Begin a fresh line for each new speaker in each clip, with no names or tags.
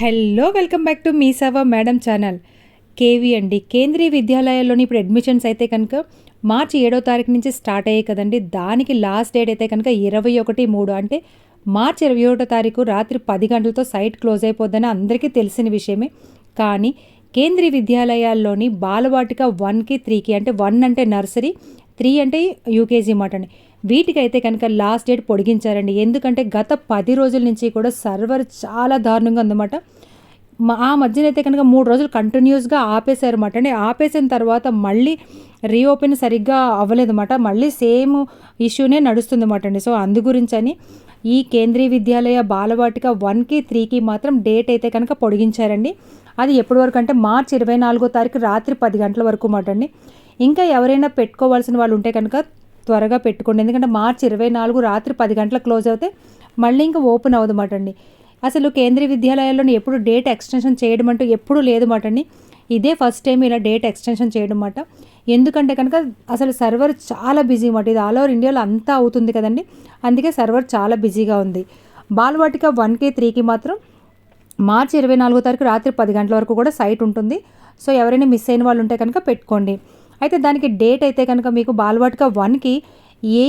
Hello welcome back to me సేవ madam channel. KV అండి, కేంద్రీయ విద్యాలయాల్లోని ఇప్పుడు అడ్మిషన్స్ అయితే కనుక మార్చి 7వ తారీఖు నుంచి స్టార్ట్ అయ్యాయి కదండి. దానికి లాస్ట్ డేట్ అయితే కనుక 21/3 అంటే మార్చి 21వ తారీఖు రాత్రి 10 గంటలతో సైట్ క్లోజ్ అయిపోద్దని అందరికీ తెలిసిన విషయమే. కానీ కేంద్రీయ విద్యాలయాల్లోని బాలవాటిక 1కి 3కి అంటే 1 అంటే నర్సరీ, 3 అంటే యూకేజీ మాట అండి. వీటికైతే కనుక లాస్ట్ డేట్ పొడిగించారండి. ఎందుకంటే గత 10 రోజుల నుంచి కూడా సర్వర్ చాలా దారుణంగా ఉందన్నమాట. ఆ మధ్యన అయితే కనుక 3 రోజులు కంటిన్యూస్గా ఆపేశారన్నమాట అండి. ఆపేసిన తర్వాత మళ్ళీ రీఓపెన్ సరిగ్గా అవ్వలేదన్నమాట. మళ్ళీ సేమ్ ఇష్యూనే నడుస్తుందన్నమాట అండి. సో అందు గురించని ఈ కేంద్రీయ విద్యాలయ బాలవాటిక 1కి 3కి మాత్రం డేట్ అయితే కనుక పొడిగించారండి. అది ఎప్పటి వరకు అంటే మార్చి 24వ తారీఖు రాత్రి 10 గంటల వరకు మాట అండి. ఇంకా ఎవరైనా పెట్టుకోవాల్సిన వాళ్ళు ఉంటే కనుక త్వరగా పెట్టుకోండి. ఎందుకంటే మార్చి 24 రాత్రి 10 గంటలకు క్లోజ్ అవుతే మళ్ళీ ఇంకా ఓపెన్ అవ్వదన్నమాట అండి. అసలు కేంద్రీయ విద్యాలయాల్లోని ఎప్పుడు డేట్ ఎక్స్టెన్షన్ చేయడం అంటూ ఎప్పుడూ లేదన్నమాట అండి. ఇదే ఫస్ట్ టైం ఇలా డేట్ ఎక్స్టెన్షన్ చేయడం మాట. ఎందుకంటే కనుక అసలు సర్వర్ చాలా బిజీ మాట. ఇది ఆల్ ఓవర్ ఇండియాలో అంతా అవుతుంది కదండి. అందుకే సర్వర్ చాలా బిజీగా ఉంది. బాలవాటిక 1కి 3కి మాత్రం మార్చి 24వ తారీఖు రాత్రి 10 గంటల వరకు కూడా సైట్ ఉంటుంది. సో ఎవరైనా మిస్ అయిన వాళ్ళు ఉంటే కనుక పెట్టుకోండి. అయితే దానికి డేట్ అయితే కనుక మీకు బాలవాటిక 1కి ఏ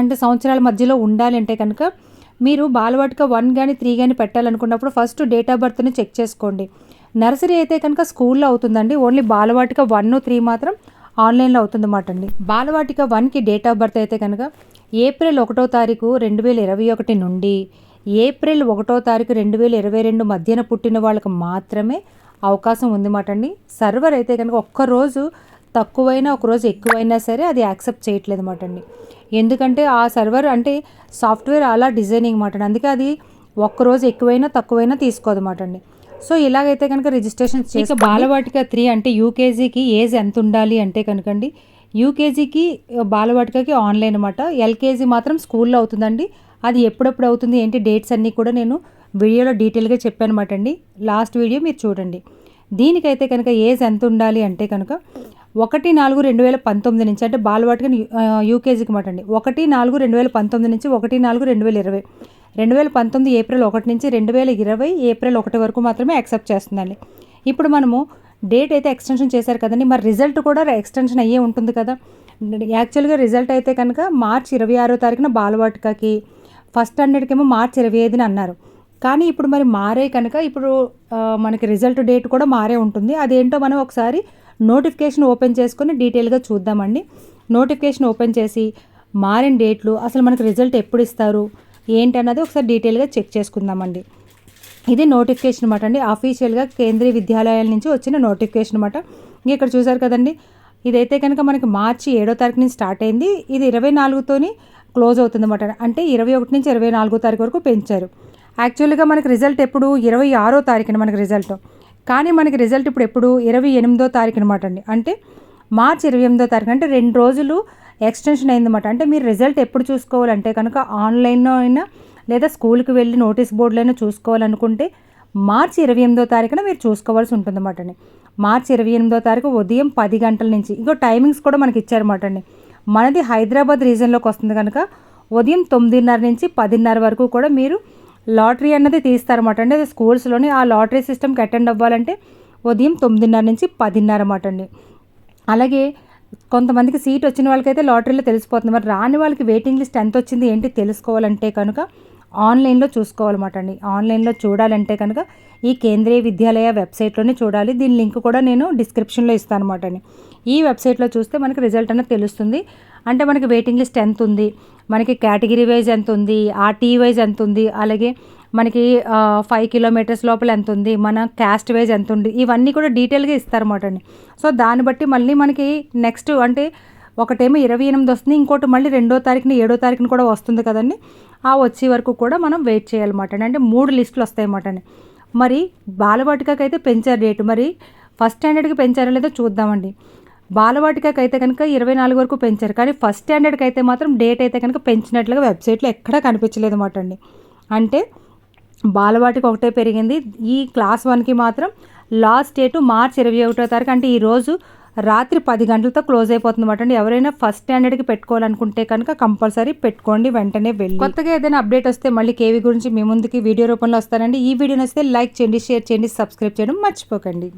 అంటే సంవత్సరాల మధ్యలో ఉండాలి అంటే కనుక మీరు బాలవాటిక 1 కానీ 3 కానీ పెట్టాలనుకున్నప్పుడు ఫస్ట్ డేట్ ఆఫ్ బర్త్ని చెక్ చేసుకోండి. నర్సరీ అయితే కనుక స్కూల్లో అవుతుందండి. ఓన్లీ బాలవాటిక 1, 3 మాత్రం ఆన్లైన్లో అవుతుందన్నమాట అండి. బాలవాటిక 1కి డేట్ ఆఫ్ బర్త్ అయితే కనుక ఏప్రిల్ 1వ తారీఖు 2021 నుండి ఏప్రిల్ 1వ తారీఖు 2022 మధ్యన పుట్టిన వాళ్ళకి మాత్రమే అవకాశం ఉందన్నమాట అండి. సర్వర్ అయితే కనుక ఒక్కరోజు తక్కువైనా ఒకరోజు ఎక్కువైనా సరే అది యాక్సెప్ట్ చేయట్లేదు అన్నమాట అండి. ఎందుకంటే ఆ సర్వర్ అంటే సాఫ్ట్వేర్ అలా డిజైనింగ్ మాట అండి. అందుకే అది ఒక్కరోజు ఎక్కువైనా తక్కువైనా తీసుకోదన్నమాట అండి. సో ఇలాగైతే కనుక రిజిస్ట్రేషన్ చేసి బాలవాటిక 3 అంటే యూకేజీకి ఏజ్ ఎంత ఉండాలి అంటే కనుకండి, యూకేజీకి బాలవాటికకి ఆన్లైన్ అన్నమాట. ఎల్కేజీ మాత్రం స్కూల్లో అవుతుందండి. అది ఎప్పుడెప్పుడు అవుతుంది ఏంటి డేట్స్ అన్నీ కూడా నేను వీడియోలో డీటెయిల్గా చెప్పాను అన్నమాట అండి. లాస్ట్ వీడియో మీరు చూడండి. దీనికైతే కనుక ఏజ్ ఎంత ఉండాలి అంటే కనుక 1/4/2019 నుంచి అంటే బాలవాటిక యూకేజీకి మాట అండి. 1/4/2019 నుంచి 1/4/2020 2019 ఏప్రిల్ 1 నుంచి 2020 ఏప్రిల్ 1 వరకు మాత్రమే యాక్సెప్ట్ చేస్తుందండి. ఇప్పుడు మనము డేట్ అయితే ఎక్స్టెన్షన్ చేశారు కదండి. మరి రిజల్ట్ కూడా ఎక్స్టెన్షన్ అయ్యే ఉంటుంది కదా. యాక్చువల్గా రిజల్ట్ అయితే కనుక మార్చి 26వ తారీఖున బాలవాటికకి, ఫస్ట్ స్టాండర్డ్కి ఏమో మార్చి 25న అన్నారు. కానీ ఇప్పుడు మరి మారే కనుక ఇప్పుడు మనకి రిజల్ట్ డేట్ కూడా మారే ఉంటుంది. అదేంటో మనం ఒకసారి నోటిఫికేషన్ ఓపెన్ చేసుకొని డీటెయిల్గా చూద్దామండి. నోటిఫికేషన్ ఓపెన్ చేసి మారిన డేట్లు అసలు మనకి రిజల్ట్ ఎప్పుడు ఇస్తారు ఏంటి అన్నది ఒకసారి డీటెయిల్గా చెక్ చేసుకుందామండి. ఇది నోటిఫికేషన్ అనమాట అండి. అఫీషియల్గా కేంద్రీయ విద్యాలయాల నుంచి వచ్చిన నోటిఫికేషన్ అనమాట. ఇక్కడ చూసారు కదండి. ఇదైతే కనుక మనకి మార్చి 7వ తారీఖు నుంచి స్టార్ట్ అయింది. ఇది 24తోని క్లోజ్ అవుతుంది అనమాట. అంటే 21 నుంచి 24వ తారీఖు వరకు పెంచారు. యాక్చువల్గా మనకి రిజల్ట్ ఎప్పుడు 26వ తారీఖున మనకి రిజల్ట్. కానీ మనకి రిజల్ట్ ఇప్పుడు ఎప్పుడు 28వ తారీఖు అనమాట అండి. అంటే మార్చి 28వ తారీఖు అంటే 2 రోజులు ఎక్స్టెన్షన్ అయిందన్నమాట. అంటే మీరు రిజల్ట్ ఎప్పుడు చూసుకోవాలంటే కనుక ఆన్లైన్లో అయినా లేదా స్కూల్కి వెళ్ళి నోటీస్ బోర్డులో అయినా చూసుకోవాలనుకుంటే మార్చి 28వ తారీఖున మీరు చూసుకోవాల్సి ఉంటుందన్నమాట అండి. మార్చి 28వ తారీఖు ఉదయం 10 గంటల నుంచి ఇంకో టైమింగ్స్ కూడా మనకి ఇచ్చారన్నమాట అండి. మనది హైదరాబాద్ రీజన్లోకి వస్తుంది కనుక ఉదయం 9:30 నుంచి 10:30 వరకు కూడా మీరు లాటరీ అన్నది తీస్తారన్నమాట అండి. అది స్కూల్స్లోని ఆ లాటరీ సిస్టమ్కి అటెండ్ అవ్వాలంటే ఉదయం 9:30 నుంచి 10:30 అన్నమాట అండి. అలాగే కొంతమందికి సీట్ వచ్చిన వాళ్ళకైతే లాటరీలో తెలిసిపోతుంది. మరి రాని వాళ్ళకి వెయిటింగ్ లిస్ట్ ఎంత వచ్చింది ఏంటి తెలుసుకోవాలంటే కనుక ఆన్లైన్లో చూసుకోవాలన్నమాట అండి. ఆన్లైన్లో చూడాలంటే కనుక ఈ కేంద్రీయ విద్యాలయ వెబ్సైట్లోనే చూడాలి. దీని లింక్ కూడా నేను డిస్క్రిప్షన్లో ఇస్తాను అనమాట అండి. ఈ వెబ్సైట్లో చూస్తే మనకి రిజల్ట్ అనేది తెలుస్తుంది. అంటే మనకి వెయిటింగ్ లిస్ట్ ఎంత ఉంది, మనకి కేటగిరీ వైజ్ ఎంత ఉంది, ఆర్టీ వైజ్ ఎంత ఉంది, అలాగే మనకి 5 కిలోమీటర్స్ లోపల ఎంత ఉంది, మన క్యాస్ట్ వైజ్ ఎంత ఉంది, ఇవన్నీ కూడా డీటెయిల్గా ఇస్తారన్నమాట అండి. సో దాన్ని బట్టి మళ్ళీ మనకి నెక్స్ట్ అంటే ఒకటేమో 28 వస్తుంది, ఇంకోటి మళ్ళీ 2వ తారీఖున 7వ తారీఖున కూడా వస్తుంది కదండి. ఆ వచ్చే వరకు కూడా మనం వెయిట్ చేయాలన్నమాట అండి. అంటే 3 లిస్టులు వస్తాయన్నమాట అండి. మరి బాలవాటికకి అయితే పెంచారు డేటు. మరి ఫస్ట్ స్టాండర్డ్కి పెంచారో లేదో చూద్దామండి. బాలవాటికకి అయితే కనుక 24 వరకు పెంచారు. కానీ ఫస్ట్ స్టాండర్డ్కి అయితే మాత్రం డేట్ అయితే కనుక పెంచినట్లుగా వెబ్సైట్లో ఎక్కడా కనిపించలేదు అన్నమాట అండి. అంటే బాలవాటిక ఒకటే పెరిగింది. ఈ క్లాస్ 1కి మాత్రం లాస్ట్ డేటు మార్చి 21వ తారీఖు అంటే ఈరోజు రాత్రి 10 గంటలతో క్లోజ్ అయిపోతుందన్నమాట అండి. ఎవరైనా ఫస్ట్ స్టాండర్డ్కి పెట్టుకోవాలనుకుంటే కనుక కంపల్సరీ పెట్టుకోండి, వెంటనే వెళ్ళి. కొత్తగా ఏదైనా అప్డేట్ వస్తే మళ్ళీ కేవీ గురించి మీ ముందుకి వీడియో రూపంలో వస్తానండి. ఈ వీడియో నచ్చితే లైక్ చేయండి, షేర్ చేయండి, సబ్స్క్రైబ్ చేయడం మర్చిపోకండి.